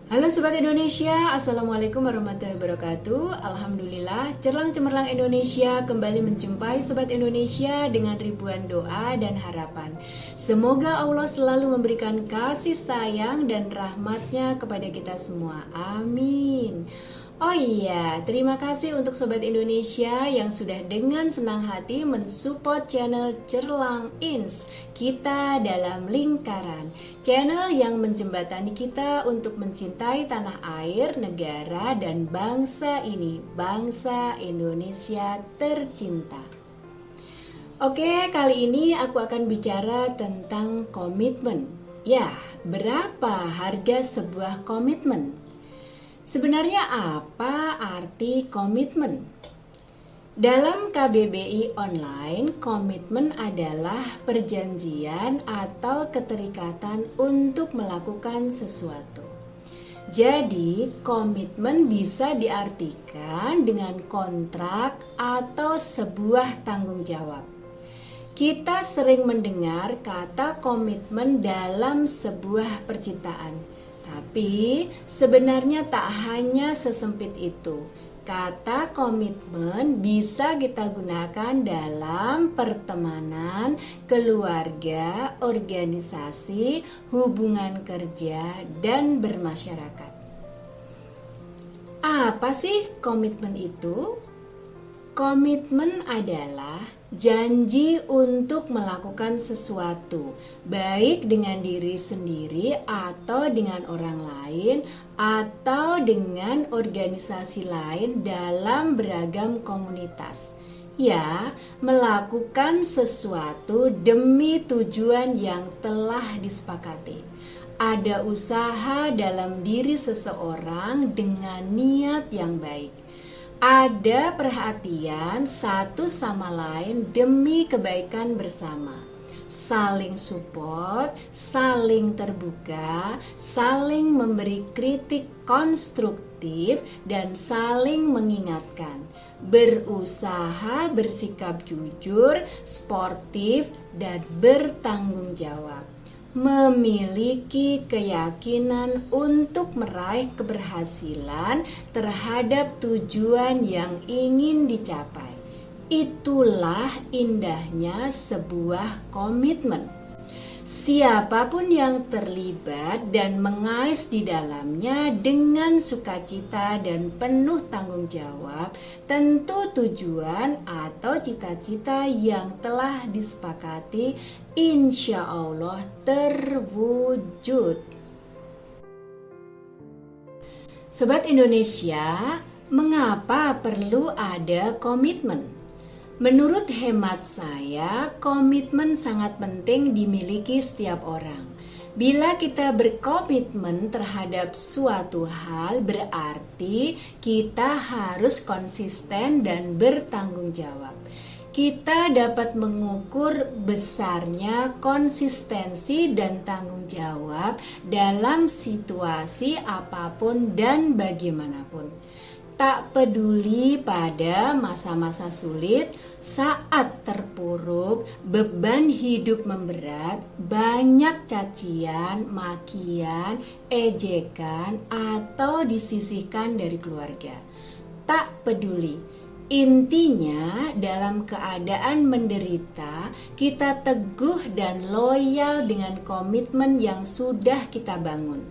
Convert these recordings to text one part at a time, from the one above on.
Halo Sobat Indonesia, Assalamualaikum warahmatullahi wabarakatuh. Alhamdulillah, Cerlang Cemerlang Indonesia kembali menjumpai Sobat Indonesia dengan ribuan doa dan harapan. Semoga Allah selalu memberikan kasih sayang dan rahmatnya kepada kita semua. Amin. Oh iya, terima kasih untuk Sobat Indonesia yang sudah dengan senang hati mensupport channel Cerlang Ins, kita dalam lingkaran. Channel yang menjembatani kita untuk mencintai tanah air, negara, dan bangsa ini, bangsa Indonesia tercinta. Oke, kali ini aku akan bicara tentang komitmen. Ya, berapa harga sebuah komitmen? Sebenarnya apa arti komitmen? Dalam KBBI online, komitmen adalah perjanjian atau keterikatan untuk melakukan sesuatu. Jadi, komitmen bisa diartikan dengan kontrak atau sebuah tanggung jawab. Kita sering mendengar kata komitmen dalam sebuah percintaan. Tapi sebenarnya tak hanya sesempit itu. Kata komitmen bisa kita gunakan dalam pertemanan, keluarga, organisasi, hubungan kerja, dan bermasyarakat. Apa sih komitmen itu? Komitmen adalah janji untuk melakukan sesuatu, baik dengan diri sendiri atau dengan orang lain, atau dengan organisasi lain dalam beragam komunitas. Ya, melakukan sesuatu demi tujuan yang telah disepakati. Ada usaha dalam diri seseorang dengan niat yang baik. Ada perhatian satu sama lain demi kebaikan bersama. Saling support, saling terbuka, saling memberi kritik konstruktif, dan saling mengingatkan. Berusaha bersikap jujur, sportif, dan bertanggung jawab. Memiliki keyakinan untuk meraih keberhasilan terhadap tujuan yang ingin dicapai. Itulah indahnya sebuah komitmen. Siapapun yang terlibat dan mengais di dalamnya dengan sukacita dan penuh tanggung jawab, tentu tujuan atau cita-cita yang telah disepakati insya Allah terwujud. Sobat Indonesia, mengapa perlu ada komitmen? Menurut hemat saya, komitmen sangat penting dimiliki setiap orang. Bila kita berkomitmen terhadap suatu hal, berarti kita harus konsisten dan bertanggung jawab. Kita dapat mengukur besarnya konsistensi dan tanggung jawab dalam situasi apapun dan bagaimanapun. Tak peduli pada masa-masa sulit, saat terpuruk, beban hidup memberat, banyak cacian, makian, ejekan, atau disisihkan dari keluarga. Tak peduli. Intinya, dalam keadaan menderita, kita teguh dan loyal dengan komitmen yang sudah kita bangun.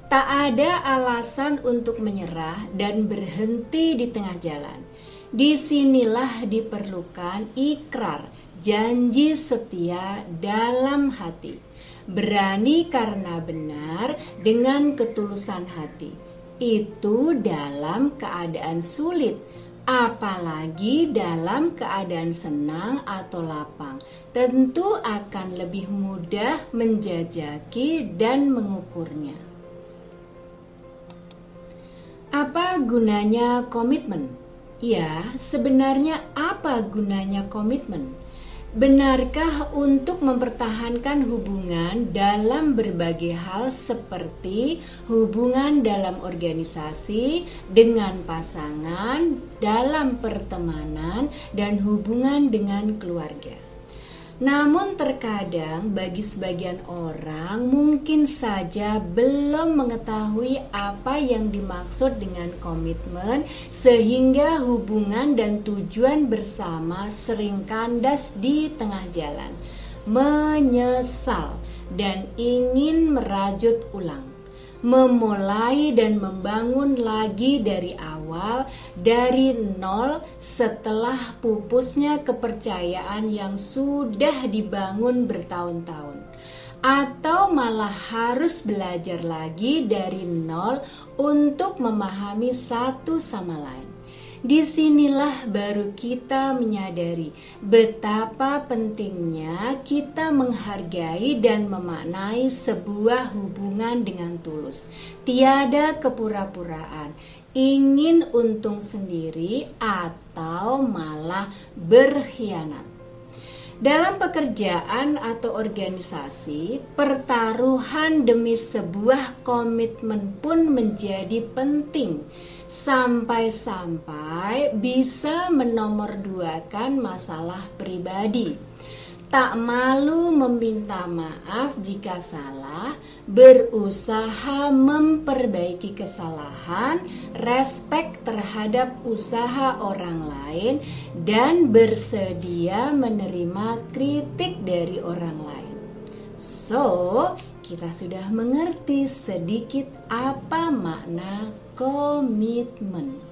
Tak ada alasan untuk menyerah dan berhenti di tengah jalan. Disinilah diperlukan ikrar, janji setia dalam hati. Berani karena benar dengan ketulusan hati. Itu dalam keadaan sulit. Apalagi dalam keadaan senang atau lapang, tentu akan lebih mudah menjajaki dan mengukurnya. Apa gunanya komitmen? Ya, sebenarnya apa gunanya komitmen? Benarkah untuk mempertahankan hubungan dalam berbagai hal seperti hubungan dalam organisasi, dengan pasangan, dalam pertemanan, dan hubungan dengan keluarga? Namun terkadang bagi sebagian orang mungkin saja belum mengetahui apa yang dimaksud dengan komitmen, sehingga hubungan dan tujuan bersama sering kandas di tengah jalan, menyesal dan ingin merajut ulang, memulai dan membangun lagi dari awal, dari nol setelah pupusnya kepercayaan yang sudah dibangun bertahun-tahun, atau malah harus belajar lagi dari nol untuk memahami satu sama lain. Disinilah baru kita menyadari betapa pentingnya kita menghargai dan memaknai sebuah hubungan dengan tulus. Tiada kepura-puraan, ingin untung sendiri atau malah berkhianat. Dalam pekerjaan atau organisasi, pertaruhan demi sebuah komitmen pun menjadi penting, sampai-sampai bisa menomorduakan masalah pribadi. Tak malu meminta maaf jika salah, berusaha memperbaiki kesalahan, respek terhadap usaha orang lain, dan bersedia menerima kritik dari orang lain. So, kita sudah mengerti sedikit apa makna komitmen.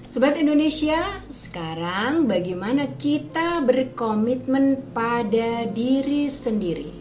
Sobat Indonesia, sekarang bagaimana kita berkomitmen pada diri sendiri?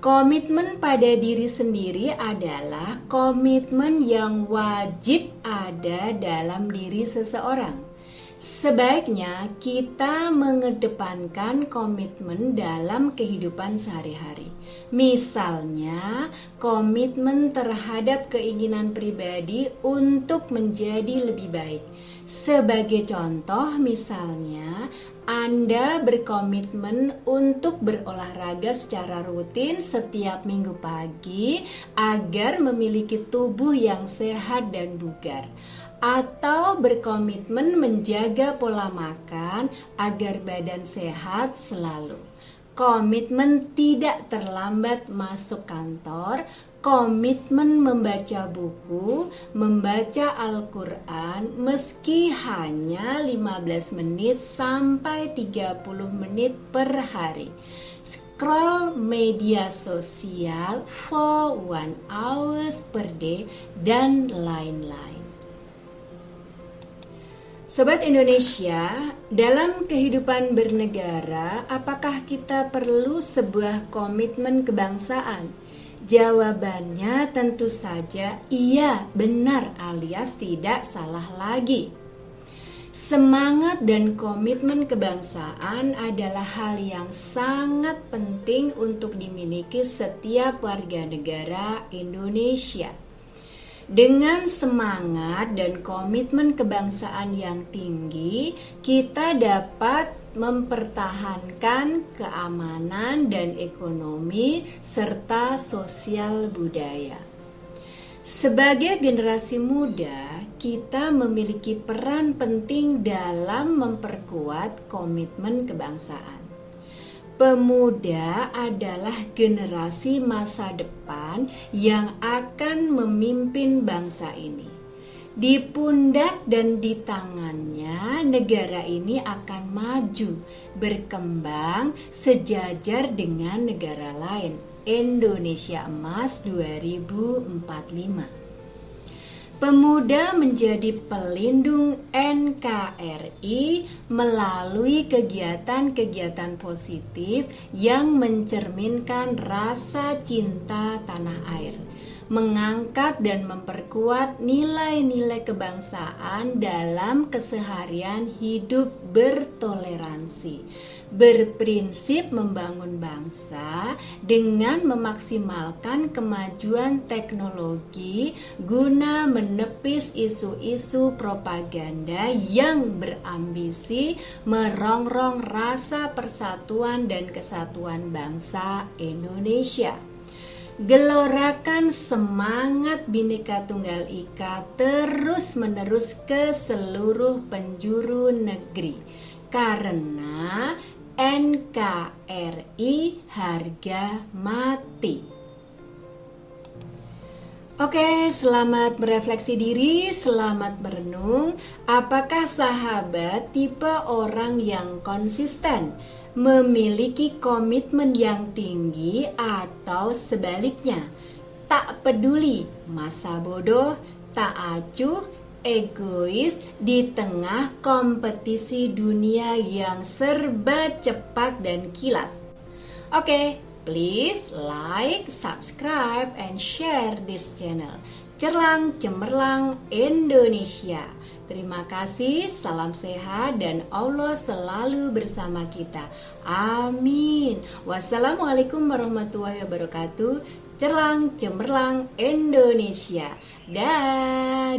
Komitmen pada diri sendiri adalah komitmen yang wajib ada dalam diri seseorang. Sebaiknya kita mengedepankan komitmen dalam kehidupan sehari-hari. Misalnya, komitmen terhadap keinginan pribadi untuk menjadi lebih baik. Sebagai contoh, misalnya, Anda berkomitmen untuk berolahraga secara rutin setiap minggu pagi agar memiliki tubuh yang sehat dan bugar, atau berkomitmen menjaga pola makan agar badan sehat selalu. Komitmen tidak terlambat masuk kantor, komitmen membaca buku, membaca Al-Quran meski hanya 15 menit sampai 30 menit per hari. Scroll media sosial for 1 hour per day, dan lain-lain. Sobat Indonesia, dalam kehidupan bernegara, apakah kita perlu sebuah komitmen kebangsaan? Jawabannya tentu saja iya, benar, alias tidak salah lagi. Semangat dan komitmen kebangsaan adalah hal yang sangat penting untuk dimiliki setiap warga negara Indonesia. Dengan semangat dan komitmen kebangsaan yang tinggi, kita dapat mempertahankan keamanan dan ekonomi serta sosial budaya. Sebagai generasi muda, kita memiliki peran penting dalam memperkuat komitmen kebangsaan. Pemuda adalah generasi masa depan yang akan memimpin bangsa ini. Di pundak dan di tangannya, negara ini akan maju, berkembang sejajar dengan negara lain. Indonesia Emas 2045. Pemuda menjadi pelindung NKRI melalui kegiatan-kegiatan positif yang mencerminkan rasa cinta tanah air, mengangkat dan memperkuat nilai-nilai kebangsaan dalam keseharian hidup bertoleransi, berprinsip membangun bangsa dengan memaksimalkan kemajuan teknologi guna menepis isu-isu propaganda yang berambisi merongrong rasa persatuan dan kesatuan bangsa Indonesia. Gelorakan semangat Bhinneka Tunggal Ika terus-menerus ke seluruh penjuru negeri. Karena NKRI harga mati. Oke, selamat merefleksi diri, selamat merenung. Apakah sahabat tipe orang yang konsisten, memiliki komitmen yang tinggi, atau sebaliknya, tak peduli masa bodoh, tak acuh, egois di tengah kompetisi dunia yang serba cepat dan kilat? Oke, please like, subscribe, and share this channel. Cerlang Cemerlang Indonesia. Terima kasih, salam sehat, dan Allah selalu bersama kita. Amin. Wassalamualaikum warahmatullahi wabarakatuh. Cerlang Cemerlang Indonesia. Dadah.